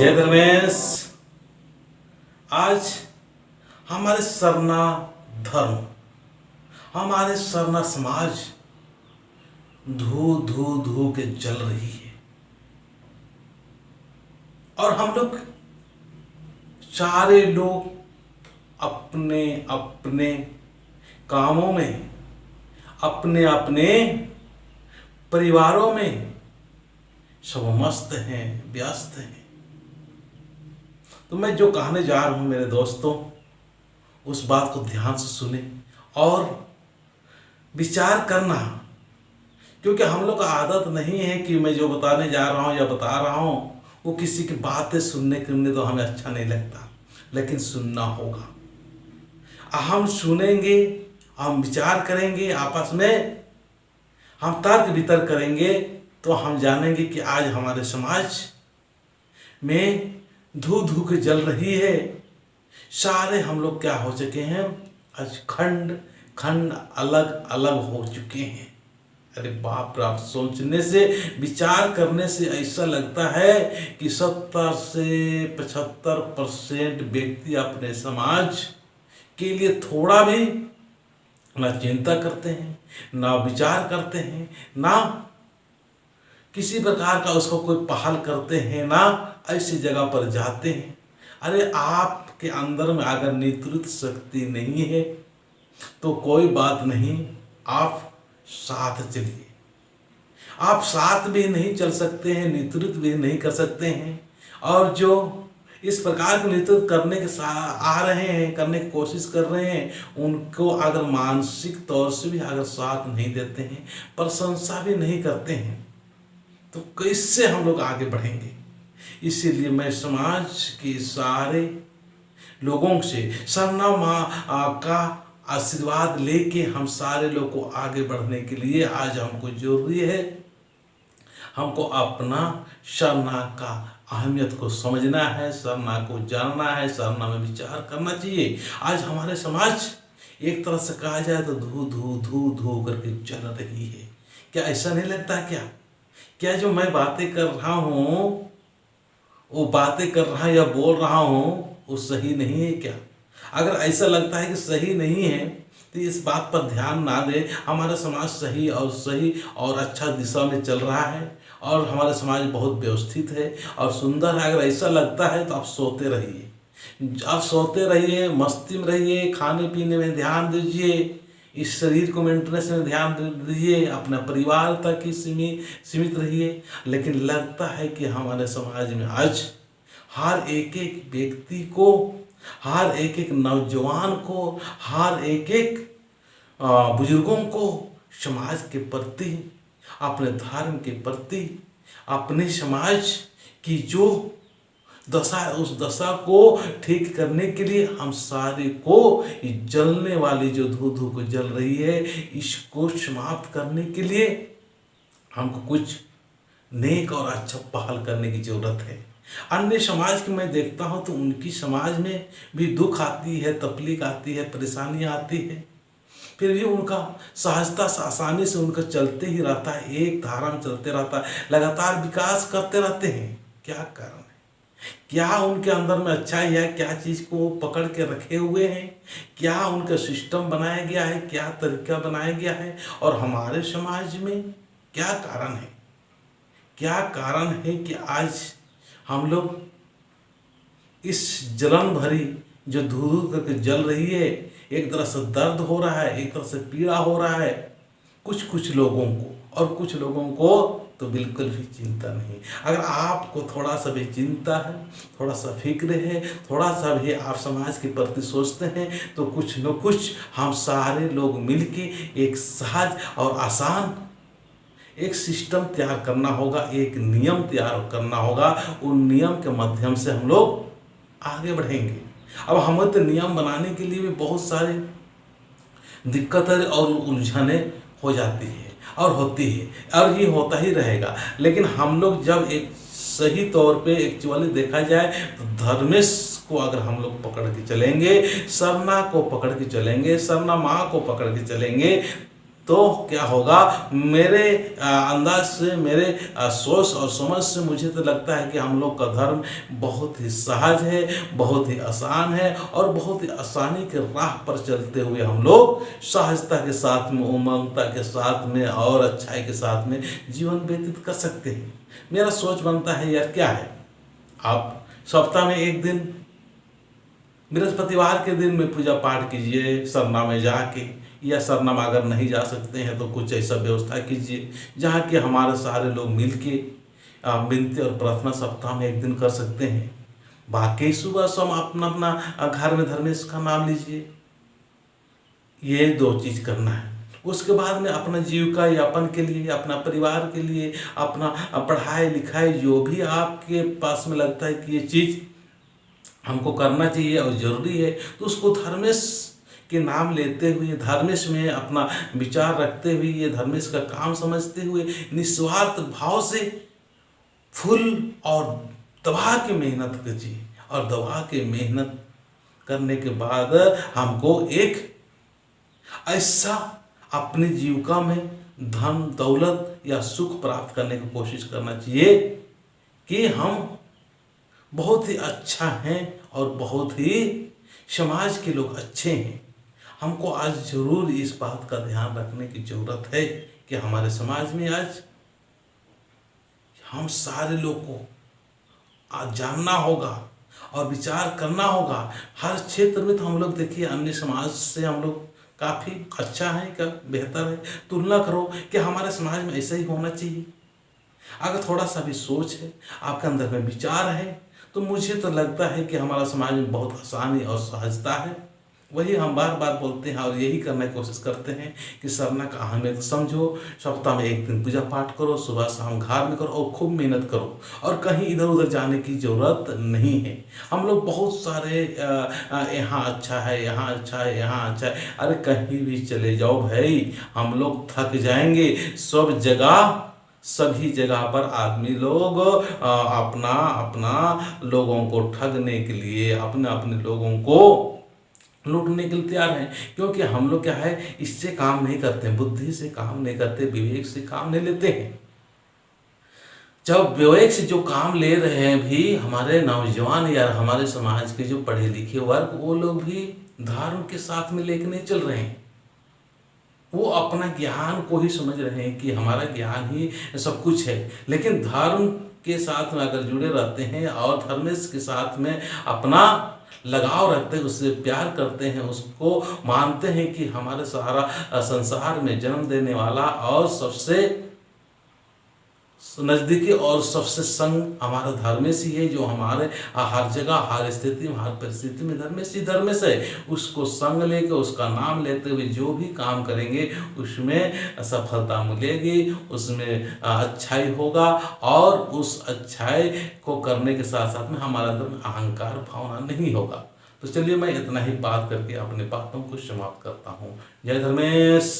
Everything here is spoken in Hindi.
जय धर्मेश। आज हमारे सरना धर्म, हमारे सरना समाज धू धू धू के जल रही है और हम लोग सारे लोग अपने अपने कामों में, अपने अपने परिवारों में सब मस्त हैं, व्यस्त हैं। तो मैं जो कहने जा रहा हूं मेरे दोस्तों, उस बात को ध्यान से सुने और विचार करना, क्योंकि हम लोग का आदत नहीं है कि मैं जो बताने जा रहा हूं या बता रहा हूं वो किसी की बातें सुनने तो हमें अच्छा नहीं लगता, लेकिन सुनना होगा। हम सुनेंगे, हम विचार करेंगे, आपस में हम तर्क वितर्क करेंगे तो हम जानेंगे कि आज हमारे समाज में धू धू के जल रही है। सारे हम लोग क्या हो चुके हैं, आज खंड खंड अलग अलग हो चुके हैं। अरे बाप रे, सोचने से, विचार करने से ऐसा लगता है कि 70 से 75% व्यक्ति अपने समाज के लिए थोड़ा भी ना चिंता करते हैं, ना विचार करते हैं, ना किसी प्रकार का उसको कोई पहल करते हैं, ना ऐसी जगह पर जाते हैं। अरे आपके अंदर में अगर नेतृत्व शक्ति नहीं है तो कोई बात नहीं, आप साथ चलिए। आप साथ भी नहीं चल सकते हैं, नेतृत्व भी नहीं कर सकते हैं, और जो इस प्रकार के नेतृत्व करने के आ रहे हैं, करने की कोशिश कर रहे हैं, उनको अगर मानसिक तौर से भी अगर साथ नहीं देते हैं, प्रशंसा भी नहीं करते हैं, तो कैसे हम लोग आगे बढ़ेंगे। इसीलिए मैं समाज के सारे लोगों से सरना माँ का आशीर्वाद लेके हम सारे लोग को आगे बढ़ने के लिए आज हमको जरूरी है, हमको अपना सरना का अहमियत को समझना है, सरना को जानना है, सरना में विचार करना चाहिए। आज हमारे समाज एक तरह से कहा जाए तो धू धू धू धू करके जल रही है। क्या ऐसा नहीं लगता? क्या जो मैं बातें कर रहा हूँ, वो बातें कर रहा या बोल रहा हूँ, वो सही नहीं है क्या? अगर ऐसा लगता है कि सही नहीं है तो इस बात पर ध्यान ना दे। हमारा समाज सही और अच्छा दिशा में चल रहा है और हमारा समाज बहुत व्यवस्थित है और सुंदर है। अगर ऐसा लगता है तो आप सोते रहिए, मस्ती में रहिए, खाने पीने में ध्यान दीजिए, इस शरीर को मेंटेनेंस में ध्यान दीजिए, अपना परिवार तक ही सीमित रहिए। लेकिन लगता है कि हमारे समाज में आज हर एक व्यक्ति को, हर एक नौजवान को, हर एक बुजुर्गों को समाज के प्रति, अपने धर्म के प्रति, अपने समाज की जो दशा है उस दशा को ठीक करने के लिए हम सारे को जलने वाली जो धू धू को जल रही है, इसको समाप्त करने के लिए हमको कुछ नेक और अच्छा पहल करने की जरूरत है। अन्य समाज की मैं देखता हूँ तो उनकी समाज में भी दुख आती है, तकलीफ आती है, परेशानियाँ आती है, फिर भी उनका सहजता से, आसानी से उनका चलते ही रहता है, एक धारा में चलते रहता है, लगातार विकास करते रहते हैं। क्या कारण है? क्या उनके अंदर में अच्छाई है? क्या चीज़ को पकड़ के रखे हुए हैं? क्या उनका सिस्टम बनाया गया है? क्या तरीका बनाया गया है? और हमारे समाज में क्या कारण है? क्या कारण है कि आज हम लोग इस जलन भरी जो धू धू करके जल रही है, एक तरह से दर्द हो रहा है, एक तरह से पीड़ा हो रहा है कुछ लोगों को, और कुछ लोगों को तो बिल्कुल भी चिंता नहीं। अगर आपको थोड़ा सा भी चिंता है, थोड़ा सा फिक्र है, थोड़ा सा भी आप समाज के प्रति सोचते हैं, तो कुछ न कुछ हम सारे लोग मिलके एक सहज और आसान एक सिस्टम तैयार करना होगा, एक नियम तैयार करना होगा। उन नियम के माध्यम से हम लोग आगे बढ़ेंगे। अब हमें तो नियम बनाने के लिए भी बहुत सारे दिक्कतें और उलझने हो जाती है और होती है, और ये होता ही रहेगा। लेकिन हम लोग जब एक सही तौर पे एक्चुअली देखा जाए तो धर्मेश को अगर हम लोग पकड़ के चलेंगे, सरना को पकड़ के चलेंगे, सरना माँ को पकड़ के चलेंगे, तो क्या होगा, मेरे अंदाज से, मेरे सोच और समझ से मुझे तो लगता है कि हम लोग का धर्म बहुत ही सहज है, बहुत ही आसान है और बहुत ही आसानी के राह पर चलते हुए हम लोग सहजता के साथ में, उमंगता के साथ में और अच्छाई के साथ में जीवन व्यतीत कर सकते हैं। मेरा सोच बनता है यार, क्या है, आप सप्ताह में एक दिन बृहस्पतिवार के दिन में पूजा पाठ कीजिए सरना में जाके, या सरना में अगर नहीं जा सकते हैं तो कुछ ऐसा व्यवस्था कीजिए जहाँ कि हमारे सारे लोग मिल के विनती और प्रार्थना सप्ताह में एक दिन कर सकते हैं। बाकी सुबह शाम अपना अपना घर में धर्मेश का नाम लीजिए। ये दो चीज़ करना है। उसके बाद में अपना जीविका यापन के लिए, अपना परिवार के लिए, अपना पढ़ाई लिखाई जो भी आपके पास में लगता है कि ये चीज़ हमको करना चाहिए और ज़रूरी है, तो उसको धर्मेश के नाम लेते हुए, धर्मेश में अपना विचार रखते हुए, ये धर्मेश का काम समझते हुए निस्वार्थ भाव से फुल और दबा के मेहनत कीजिए। और दबा के मेहनत करने के बाद हमको एक ऐसा अपने जीविका में धन दौलत या सुख प्राप्त करने की कोशिश करना चाहिए कि हम बहुत ही अच्छा हैं और बहुत ही समाज के लोग अच्छे हैं। हमको आज ज़रूर इस बात का ध्यान रखने की ज़रूरत है कि हमारे समाज में आज हम सारे लोग को आज जानना होगा और विचार करना होगा। हर क्षेत्र में तो हम लोग देखिए अन्य समाज से हम लोग काफ़ी अच्छा है, क्या बेहतर है, तुलना करो कि हमारे समाज में ऐसा ही होना चाहिए। अगर थोड़ा सा भी सोच है, आपके अंदर में विचार है, तो मुझे तो लगता है कि हमारा समाज में बहुत आसानी और सहजता है। वही हम बार बार बोलते हैं और यही करने की कोशिश करते हैं कि सरना का अहमियत समझो, सप्ताह में एक दिन पूजा पाठ करो, सुबह शाम घर में करो और खूब मेहनत करो और कहीं इधर उधर जाने की ज़रूरत नहीं है। हम लोग बहुत सारे यहाँ अच्छा है, यहाँ अच्छा है, यहाँ अच्छा है, अरे कहीं भी चले जाओ भाई, हम लोग थक जाएंगे। सब जगह सभी जगह पर आदमी लोग अपना अपना लोगों को ठगने के लिए, अपने अपने लोगों को लूटने के लिए तैयार हैं। क्योंकि हम लोग क्या है, इससे काम नहीं करते, बुद्धि से काम नहीं करते, विवेक से काम नहीं लेते हैं। जब विवेक से जो काम ले रहे हैं भी हमारे नौजवान या हमारे समाज के जो पढ़े लिखे वर्ग, वो लोग भी धर्म के साथ में लेके नहीं चल रहे हैं। वो अपना ज्ञान को ही समझ रहे हैं कि हमारा ज्ञान ही सब कुछ है। लेकिन धर्म के साथ में अगर जुड़े रहते हैं और धर्मेश के साथ में अपना लगाव रखते हैं, उससे प्यार करते हैं, उसको मानते हैं कि हमारे सारा संसार में जन्म देने वाला और सबसे नज़दीकी और सबसे संग हमारा धर्मेश ही है, जो हमारे हर जगह, हर स्थिति में, हर परिस्थिति में धर्मेश ही धर्मेश है। उसको संग लेकर, उसका नाम लेते हुए जो भी काम करेंगे उसमें सफलता मिलेगी, उसमें अच्छाई होगा और उस अच्छाई को करने के साथ साथ में हमारा अंदर में अहंकार भावना नहीं होगा। तो चलिए मैं इतना ही बात करके अपने बातों को समाप्त करता हूँ। जय धर्मेश।